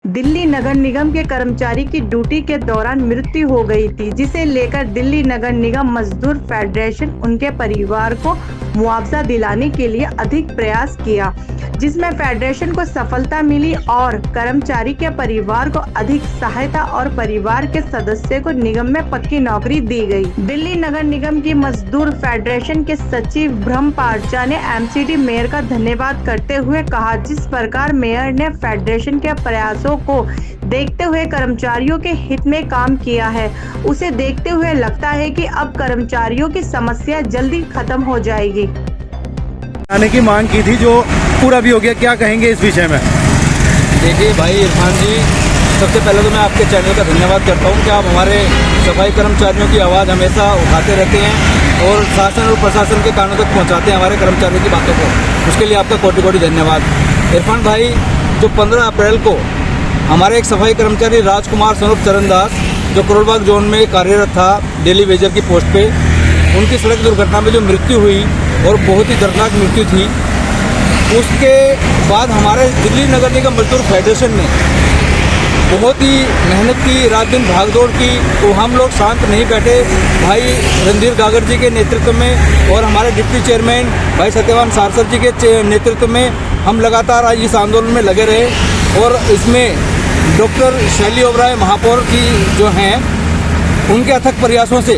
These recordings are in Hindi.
दिल्ली नगर निगम के कर्मचारी की ड्यूटी के दौरान मृत्यु हो गई थी, जिसे लेकर दिल्ली नगर निगम मजदूर फेडरेशन उनके परिवार को मुआवजा दिलाने के लिए अधिक प्रयास किया, जिसमें फेडरेशन को सफलता मिली और कर्मचारी के परिवार को अधिक सहायता और परिवार के सदस्य को निगम में पक्की नौकरी दी गई। दिल्ली नगर निगम की मजदूर फेडरेशन के सचिव ब्रह्म पार्चा ने एमसीडी मेयर का धन्यवाद करते हुए कहा, जिस प्रकार मेयर ने फेडरेशन के प्रयासों को देखते हुए कर्मचारियों के हित में काम किया है, उसे देखते हुए लगता है कि अब कर्मचारियों की समस्या जल्दी खत्म हो जाएगी। आने की मांग की थी, जो पूरा भी हो गया, क्या कहेंगे इस विषय में? देखिए भाई इरफान जी, सबसे पहले तो मैं आपके चैनल का धन्यवाद करता हूं कि आप हमारे सफाई कर्मचारियों की आवाज़ हमेशा उठाते रहते हैं और शासन और प्रशासन के कानों तक पहुंचाते हैं हमारे कर्मचारियों की बातों को। उसके लिए आपका कोटि कोटि धन्यवाद। इरफान भाई, जो 15 अप्रैल को हमारे एक सफाई कर्मचारी राजकुमार स्वरूप चरणदास, जो करोलबाग जोन में कार्यरत था डेली वेजर की पोस्ट पे, उनकी सड़क दुर्घटना में जो मृत्यु हुई और बहुत ही दर्दनाक मृत्यु थी, उसके बाद हमारे दिल्ली नगर निगम मजदूर फेडरेशन ने बहुत ही मेहनत की, रात दिन भागदौड़ की, तो हम लोग शांत नहीं बैठे। भाई रणधीर गागर जी के नेतृत्व में और हमारे डिप्टी चेयरमैन भाई सत्यवान सारसर जी के नेतृत्व में हम लगातार आज इस आंदोलन में लगे रहे और इसमें डॉक्टर शैली ओबराय महापौर की जो हैं, उनके अथक प्रयासों से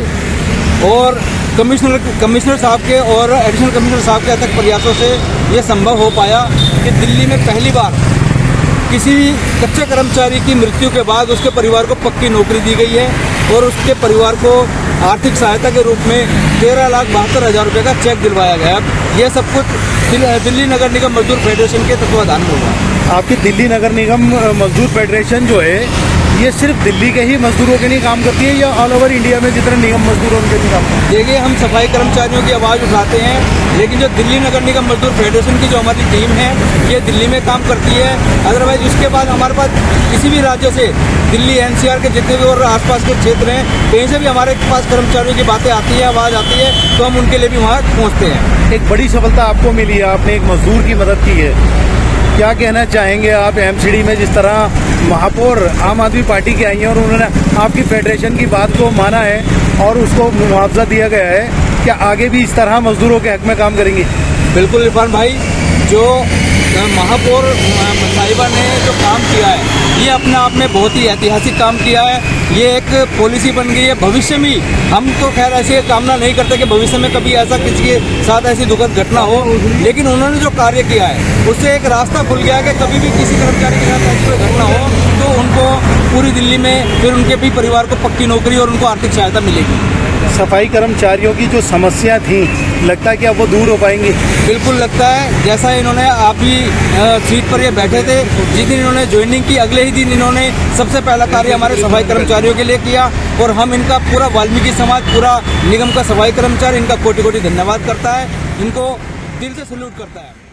और कमिश्नर साहब के और एडिशनल कमिश्नर साहब के अथक प्रयासों से ये संभव हो पाया कि दिल्ली में पहली बार किसी कच्चे कर्मचारी की मृत्यु के बाद उसके परिवार को पक्की नौकरी दी गई है और उसके परिवार को आर्थिक सहायता के रूप में 13,72,000 रुपये का चेक दिलवाया गया। यह सब कुछ दिल्ली नगर निगम मजदूर फेडरेशन के तत्वाधान में हुआ। आपकी दिल्ली नगर निगम मजदूर फेडरेशन जो है, ये सिर्फ दिल्ली के ही मजदूरों के लिए काम करती है या ऑल ओवर इंडिया में जितने निगम मजदूर हैं उनके लिए काम करती है? देखिए, हम सफाई कर्मचारियों की आवाज़ उठाते हैं, लेकिन जो दिल्ली नगर निगम मजदूर फेडरेशन की जो हमारी टीम है, ये दिल्ली में काम करती है। अदरवाइज उसके बाद हमारे पास किसी भी राज्य से, दिल्ली एनसीआर के जितने भी और आसपास के क्षेत्र हैं, कहीं से भी हमारे पास कर्मचारियों की बातें आती है, आवाज़ आती है, तो हम उनके लिए भी वहाँ पहुँचते हैं। एक बड़ी सफलता आपको मिली है, आपने एक मजदूर की मदद की है, क्या कहना चाहेंगे आप? एमसीडी में जिस तरह महापौर आम आदमी पार्टी की आई हैं और उन्होंने आपकी फेडरेशन की बात को माना है और उसको मुआवजा दिया गया है, क्या आगे भी इस तरह मजदूरों के हक में काम करेंगे? बिल्कुल इरफान भाई, जो महापौर साहिबा ने जो काम किया है, ये अपने आप में बहुत ही ऐतिहासिक काम किया है। ये एक पॉलिसी बन गई है। भविष्य में हम तो खैर ऐसी कामना नहीं करते कि भविष्य में कभी ऐसा किसी के साथ ऐसी दुखद घटना हो, लेकिन उन्होंने जो कार्य किया है उससे एक रास्ता खुल गया है कि कभी भी किसी कर्मचारी के साथ ऐसी कोई घटना हो तो उनको पूरी दिल्ली में फिर उनके भी परिवार को पक्की नौकरी और उनको आर्थिक सहायता मिलेगी। सफाई कर्मचारियों की जो समस्या थी, लगता है कि अब वो दूर हो पाएंगी? बिल्कुल लगता है। जैसा इन्होंने आप भी सीट पर ये बैठे थे, जिस दिन इन्होंने ज्वाइनिंग की, अगले ही दिन इन्होंने सबसे पहला कार्य हमारे सफाई कर्मचारियों के लिए किया और हम इनका पूरा वाल्मीकि समाज, पूरा निगम का सफाई कर्मचारी इनका कोटि कोटि धन्यवाद करता है, इनको दिल से सैल्यूट करता है।